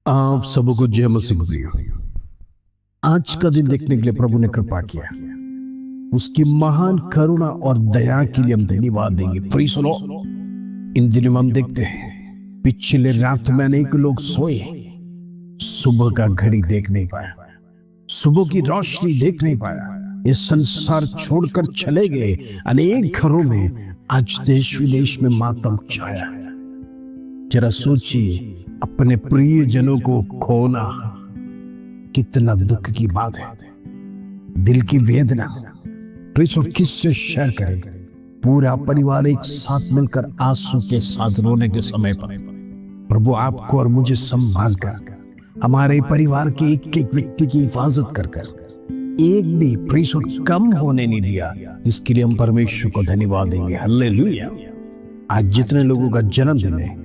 आप सबको जय मसीह प्रिय। आज का दिन देखने के लिए प्रभु ने कृपा किया। उसकी महान करुणा और दया के लिए हम धन्यवाद देंगे। Praise the Lord. इन दिनों में हम देखते हैं पिछले रात में अनेक लोग सोए, सुबह का घड़ी देख नहीं पाया, सुबह की रोशनी देख नहीं पाया, ये संसार छोड़कर चले गए। अनेक घरों में आज देश विदेश में मातम छाया है। जरा सोचिए, अपने प्रिय जनों को खोना कितना दुख की बात है, दिल की वेदना। और किससे शेयर करें? पूरा परिवार एक साथ मिलकर आंसू के साथ रोने के समय पर प्रभु आपको और मुझे संभाल कर, हमारे परिवार के एक एक व्यक्ति की हिफाजत कर एक भी प्रेषण कम होने नहीं दिया। इसके लिए हम परमेश्वर को धन्यवाद देंगे। हालेलुया। आज जितने लोगों का जन्मदिन है,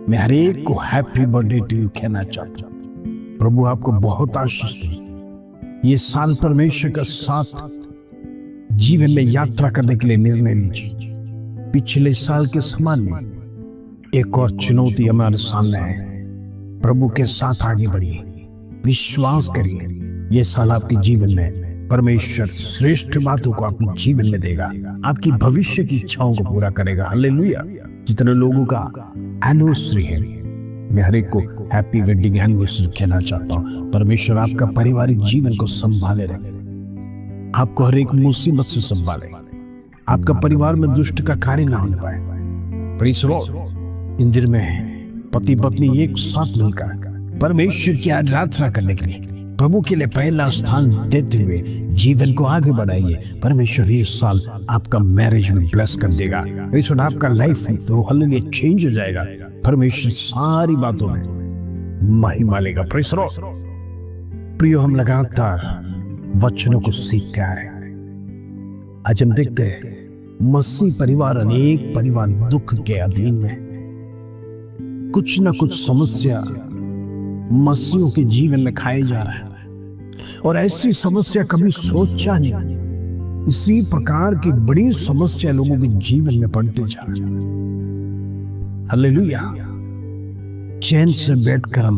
मैं हर एक को हैप्पी बर्थडे टू यू कहना चाहता हूं। प्रभु आपको बहुत आशीष दे। ये साल परमेश्वर का साथ जीवन में यात्रा करने के लिए निर्णय लीजिए। पिछले साल के समान में एक और चुनौती हमारे सामने है। प्रभु के साथ आगे बढ़िए, विश्वास करिए। ये साल आपके जीवन में परमेश्वर श्रेष्ठ बातों को आपके जीवन में देगा, आपकी भविष्य की इच्छाओं को पूरा करेगा। हालेलुया। जितने लोगों का एनिवर्सरी है, मैं हर एक को हैप्पी वेडिंग एनिवर्सरी कहना चाहता हूँ। परमेश्वर आपका पारिवारिक जीवन को संभाले रखे, आपको हर एक मुसीबत से संभाले, आपका परिवार में दुष्ट का कार्य ना होने पाए। Praise the Lord. इन दिन में पति पत्नी एक साथ मिलकर परमेश्वर की आराधना करने के लिए प्रभु के लिए पहला स्थान देते हुए जीवन को आगे बढ़ाइए। परमेश्वर ये साल आपका मैरिज में ब्लेस कर देगा। परमेश्वर आपका लाइफ तो हालेलुया चेंज हो जाएगा। परमेश्वर सारी बातों में महिमा लेगा। Praise the Lord. प्रियो, हम लगातार वचनों को सीखते आ रहे हैं। आज हम देखते हैं मसीह परिवार, अनेक परिवार दुख के अधीन में, कुछ ना कुछ समस्या मसीहों के जीवन में खाए जा रहा है, और ऐसी समस्या कभी सोचा नहीं। इसी प्रकार की बड़ी समस्या लोगों के जीवन में पड़ते जा रही है। हालेलुया। चैन से बैठकर हम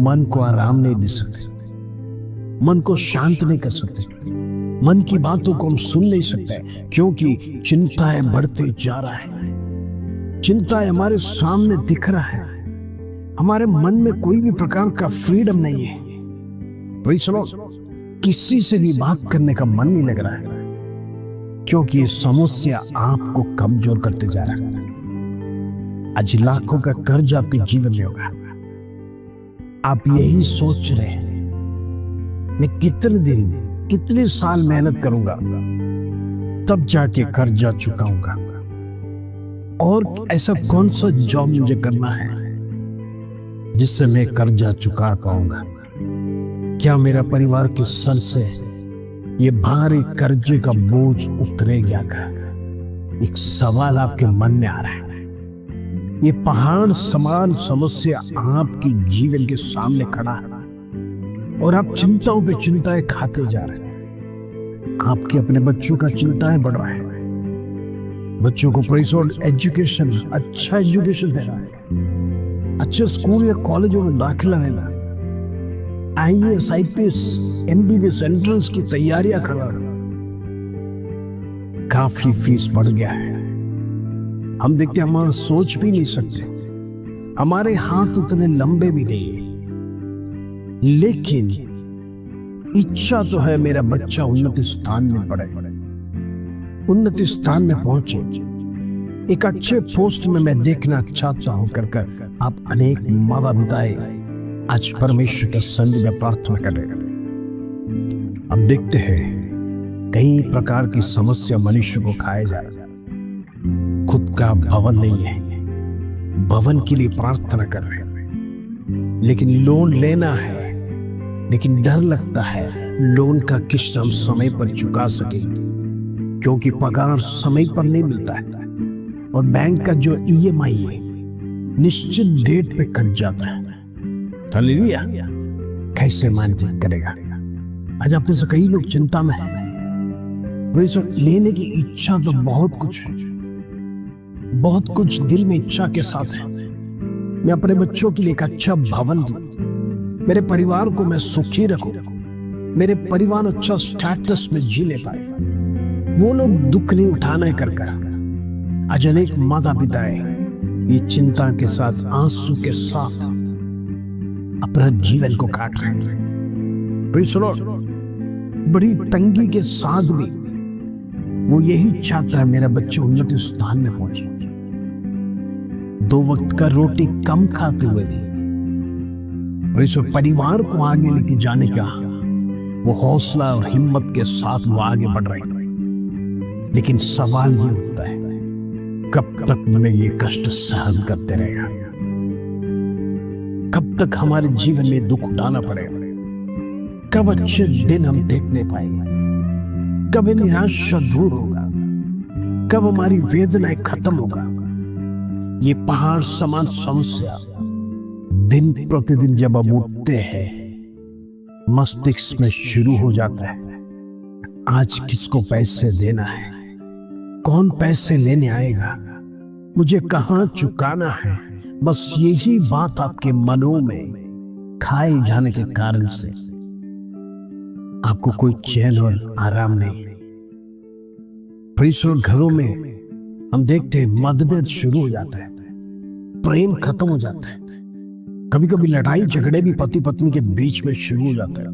मन को आराम नहीं दे सकते, मन को शांत नहीं कर सकते, मन की बातों को हम सुन नहीं सकते, क्योंकि चिंताएं बढ़ते जा रहा है। चिंताएं हमारे सामने दिख रहा है। हमारे मन में कोई भी प्रकार का फ्रीडम नहीं है। Praise the Lord. किसी से भी बात करने का मन नहीं लग रहा है, क्योंकि ये समस्या आपको कमजोर करते जा रहा है। आज लाखों का कर्ज आपके जीवन में होगा। आप यही सोच रहे हैं, मैं कितने दिन, कितने साल मेहनत करूंगा, तब जाके कर्जा चुकाऊंगा, और ऐसा कौन सा जॉब मुझे करना है जिससे मैं कर्जा चुका पाऊंगा। क्या मेरा परिवार के सर से ये भारी कर्जे का बोझ उतरेगा क्या? एक सवाल आपके मन में आ रहा है। ये पहाड़ समान समस्या आपकी जीवन के सामने खड़ा है, और आप चिंताओं पे चिंताएं खाते जा रहे हैं। आपके अपने बच्चों का चिंताएं बढ़ रहा है। बच्चों को प्रेज़ द लॉर्ड एजुकेशन, अच्छा एजुकेशन दे रहा है, अच्छे स्कूल या कॉलेजों में दाखिला लेना, IAS, IPS, MBBS एंट्रेंस की तैयारियां करा। काफी फीस बढ़ गया है। हम देखते हैं, हम सोच भी नहीं सकते, हमारे हाथ उतने लंबे भी नहीं है, लेकिन इच्छा तो है मेरा बच्चा उन्नत स्थान में पढ़े, उन्नत स्थान में पहुंचे, एक अच्छे पोस्ट में मैं देखना चाहता हूं कर आप अनेक माता पिताएं आज परमेश्वर के सन्निधि में प्रार्थना कर रहे हैं। हम देखते हैं कई प्रकार की समस्या मनुष्य को खाए जा रहा है। खुद का भवन नहीं है, भवन के लिए प्रार्थना कर रहे हैं, लेकिन लोन लेना है, लेकिन डर लगता है लोन का किस्त हम समय पर चुका सकेंगे, क्योंकि पगार समय पर नहीं मिलता है, और बैंक का जो EMI है निश्चित डेट पे कट जाता है। हालेलुया। कैसे मानसिक करेगा? आज आप में से कई लोग चिंता में हैं। लेने की इच्छा तो बहुत कुछ है, बहुत कुछ दिल में इच्छा के साथ है, मैं अपने बच्चों के लिए एक अच्छा भवन दूं, मेरे परिवार को मैं सुखी रखूं, मेरे परिवार अच्छा स्टेटस में जी ले पाए। वो लोग दुख नहीं उठाना कर आज अनेक माता पिता ये चिंता के साथ, आंसू के साथ अपना जीवन को काट रहे हैं। प्लीज सुनो, बड़ी तंगी के साथ भी वो यही चाहता है मेरा बच्चा उन्नत स्थान में पहुंचे। 2 वक्त का रोटी कम खाते हुए भी परिवार को आगे लेके जाने का वो हौसला और हिम्मत के साथ वो आगे बढ़ रहे हैं। लेकिन सवाल ये उठता है, कब तक हमें ये कष्ट सहन करते रहेगा? कब तक हमारे जीवन में दुख उठाना पड़ेगा? कब अच्छे दिन हम देखने पाएंगे? कब निराशा दूर होगा? कब हमारी वेदनाएं खत्म होगा? ये पहाड़ समान समस्या दिन प्रतिदिन जब हम उठते हैं मस्तिष्क में शुरू हो जाता है। आज किसको पैसे देना है, कौन पैसे लेने आएगा, मुझे कहां चुकाना है, बस यही बात आपके मनों में खाए जाने के कारण से आपको कोई चैन और आराम नहीं। प्रीश्वर घरों में हम देखते हैं मतभेद शुरू हो जाता है, प्रेम खत्म हो जाता है, कभी कभी लड़ाई झगड़े भी पति पत्नी के बीच में शुरू हो जाता है।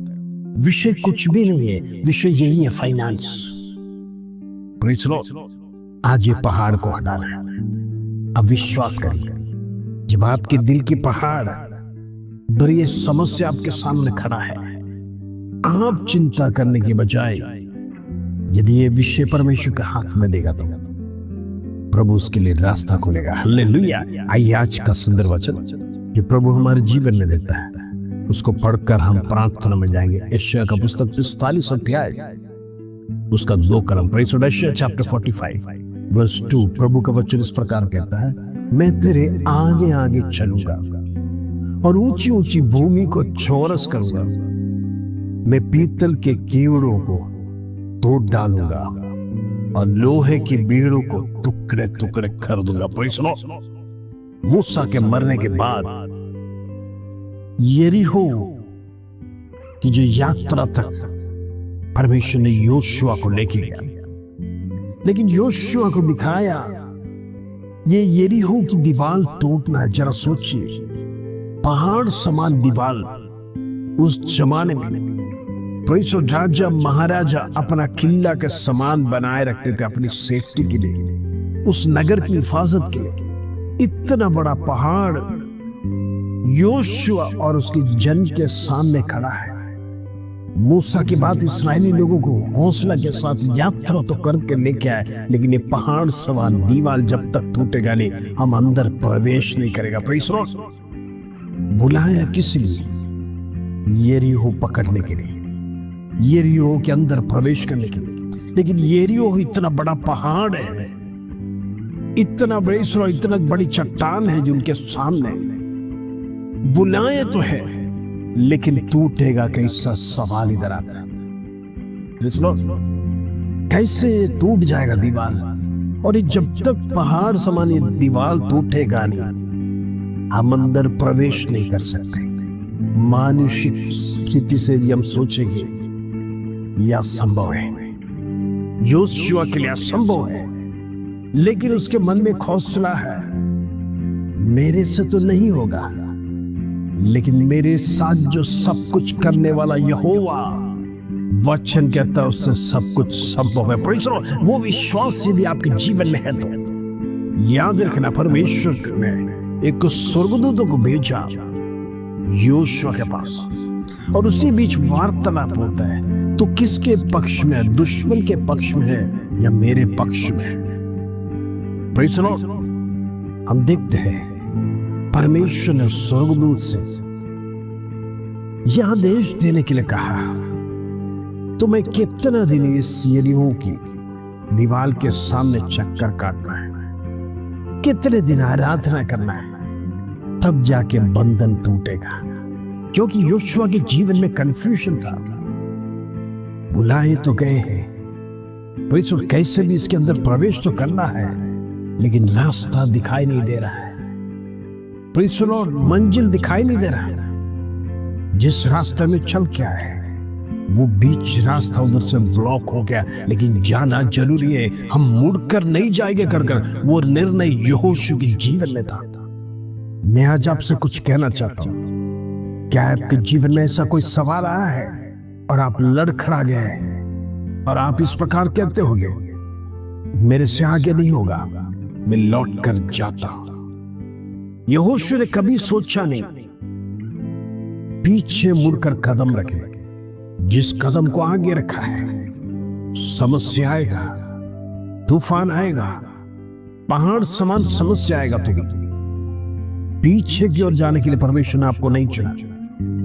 विषय कुछ भी नहीं है, विषय यही है, फाइनेंस। आज ये पहाड़ को हटाना है। अब विश्वास करिए, जब आपके दिल की पहाड़ पर ये समस्या आपके सामने खड़ा है, आप चिंता करने के बजाय यदि ये विषय परमेश्वर के हाथ में देगा तो प्रभु उसके लिए रास्ता खोलेगा। हालेलुया। आइए आज का सुंदर वचन ये प्रभु हमारे जीवन में देता है, उसको पढ़कर हम प्रार्थना में जाएंगे। यशायाह का पुस्तक 45 अध्याय उसका 2 कलम। यशायाह चैप्टर 45 वर्स 2। प्रभु का वचन इस प्रकार कहता है, मैं तेरे आगे आगे चलूंगा और ऊंची ऊंची भूमि को चौरस करूंगा। मैं पीतल के कीड़ों को तोड़ डालूंगा और लोहे की बीड़ों को टुकड़े टुकड़े कर दूंगा। सुनो, मूसा के मरने के बाद यरीहो की जो यात्रा तक परमेश्वर ने योशुआ को लेके गया, लेकिन योशुआ को दिखाया ये यरीहो की दीवार टूटना है। जरा सोचिए, पहाड़ समान दीवार उस जमाने में राजा महाराजा अपना किला के समान बनाए रखते थे अपनी सेफ्टी के लिए, उस नगर की हिफाजत के लिए। इतना बड़ा पहाड़ योशुआ और उसकी जन के सामने खड़ा है। मूसा के बाद इस्राएली लोगों को हौसला के साथ यात्रा तो करके लेके आए, लेकिन ये पहाड़ समान दीवार जब तक टूटेगा नहीं, हम अंदर प्रवेश नहीं करेगा। बुलाया किस लिए? यरीहो पकड़ने के लिए, यरीहो के अंदर प्रवेश करने के लिए। लेकिन यरीहो इतना बड़ा पहाड़ है, इतना बड़ा, इतना बड़ी चट्टान है जो उनके सामने। बुलाए तो है, लेकिन टूटेगा कैसा? सवाल इधर आता है, कैसे टूट जाएगा दीवार? और जब तक पहाड़ समान ये दीवार टूटेगा नहीं, हम अंदर प्रवेश नहीं कर सकते। मानसिक स्थिति से यदि हम सोचेंगे यह असंभव है, योशुआ के लिए असंभव है, लेकिन उसके मन में हौसला है, मेरे से तो नहीं होगा, लेकिन मेरे साथ जो सब कुछ करने वाला यहोवा वचन कहता है उससे सब कुछ संभव है। वो विश्वास यदि आपके जीवन में है तो याद रखना, परमेश्वर ने एक स्वर्गदूतों को भेजा योशुआ के पास, और उसी बीच वार्तालाप होता है। तो किसके पक्ष में है? दुश्मन के पक्ष में है या मेरे पक्ष में है? हम देखते हैं परमेश्वर ने स्वर्गदूत से यह आदेश देने के लिए कहा, तुम्हें कितना दिन इस यरीहो की दीवार के सामने चक्कर काटना है, कितने दिन आराधना करना है, तब जाके बंधन टूटेगा। क्योंकि योशुआ के जीवन में कंफ्यूजन था। बुलाए तो गए हैं, कैसे भी इसके अंदर प्रवेश तो करना है, लेकिन रास्ता दिखाई नहीं दे रहा है। प्रेज़ द लॉर्ड, मंजिल दिखाई नहीं दे रहा। जिस रास्ते में चल क्या है वो बीच रास्ता उधर से ब्लॉक हो गया, लेकिन जाना जरूरी है। हम मुड़कर नहीं जाएंगे कर वो निर्णय यहोशू के जीवन में था। मैं आज आपसे कुछ कहना चाहता हूं। क्या आपके जीवन में ऐसा कोई सवाल आया है और आप लड़खड़ा गए हैं और आप इस प्रकार कहते होंगे, मेरे से आगे नहीं होगा, मैं लौट कर जाता हूं। यहोशू ने कभी सोचा नहीं पीछे मुड़कर कदम रखे। जिस कदम को आगे रखा है, समस्या आएगा, तूफान आएगा, पहाड़ समान समस्या आएगा, तो पीछे की ओर जाने के लिए परमेश्वर ने आपको नहीं चुना।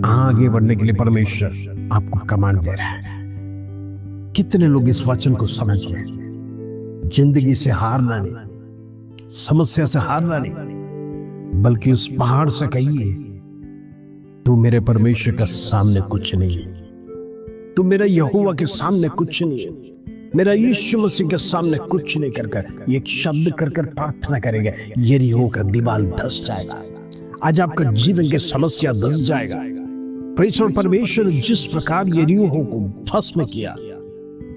आगे बढ़ने के लिए परमेश्वर आपको कमांड दे रहा है। कितने लोग इस वचन को समझ गए? जिंदगी से हारना नहीं, समस्या से हारना नहीं, बल्कि उस पहाड़ से कहिए, तू मेरे परमेश्वर के सामने कुछ नहीं है, तू मेरा यहोवा के सामने कुछ नहीं है, मेरा यीशु मसीह के सामने कुछ नहीं कर एक शब्द कर प्रार्थना करेगा, यरीहो का दीवार धस जाएगा। आज आपका जीवन के समस्या धस जाएगा। परमेश्वर ने जिस प्रकार यरीहो को भस्म किया,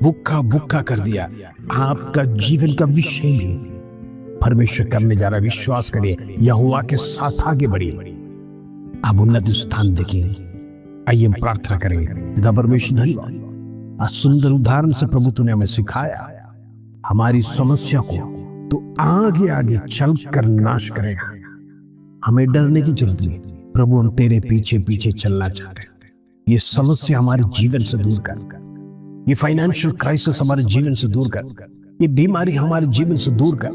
भुक्खा कर दिया, आपका जीवन का विषय भी परमेश्वर करने जा रहा है। विश्वास करिए, यहोवा के साथ आगे बढ़िए, आप उन्नत स्थान देखेंगे। आइए हम प्रार्थना करेंगे। पिता परमेश्वर, धन्यवाद, आज सुंदर उदाहरण से प्रभु तूने हमें सिखाया। हमारी समस्या को तो आगे आगे चल कर नाश करेगा। हमें डरने की जरूरत नहीं प्रभु, हम तेरे पीछे पीछे चलना चाहते हैं। ये समस्या हमारे जीवन से दूर कर, ये फाइनेंशियल क्राइसिस हमारे जीवन से दूर कर, ये बीमारी हमारे जीवन से दूर कर।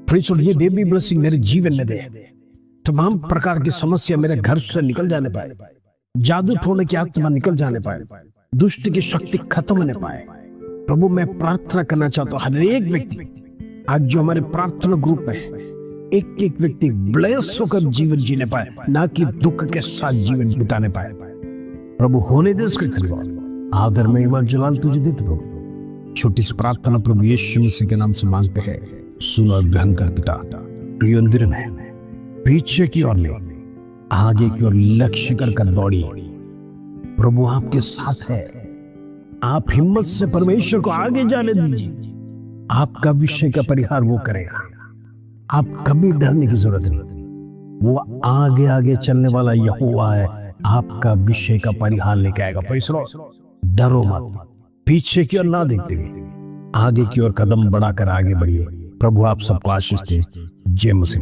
प्रेज़ द लॉर्ड, ये बेबी ब्लेसिंग मेरे जीवन में दे। तमाम प्रकार की समस्या मेरे घर से निकल जाने पाए, जादू टोने की आत्मा निकल जाने पाए, दुष्ट की शक्ति खत्म होने पाए। प्रभु, मैं प्रार्थना करना चाहता हूँ, हर एक व्यक्ति आज जो हमारे प्रार्थना ग्रुप में है, एक एक व्यक्ति ब्लेस होकर जीवन जीने पाए, ना कि दुख के साथ जीवन बिताने पाए। प्रभु, होने दे उसके धन्यवाद, आदर में ईमान जलाल तुझे देते प्रभु। छोटी सी प्रार्थना प्रभु यीशु मसीह के नाम से मांगते हैं, सुन और ग्रहण कर पिता। प्रिय में पीछे की ओर नहीं, आगे की ओर लक्ष्य कर दौड़िए। प्रभु आपके साथ है। आप हिम्मत से परमेश्वर को आगे जाने दीजिए। आपका विषय का परिहार वो करेगा। आप कभी डरने की जरूरत नहीं, वो आगे आगे चलने वाला यहोवा है, आपका विषय का परिहार लेके आएगा। पैसरो, डरो मत, पीछे की ओर ना देखते हुए आगे की ओर कदम बढ़ाकर आगे बढ़िए। प्रभु आप सबको आशीष दे। जय मसीह।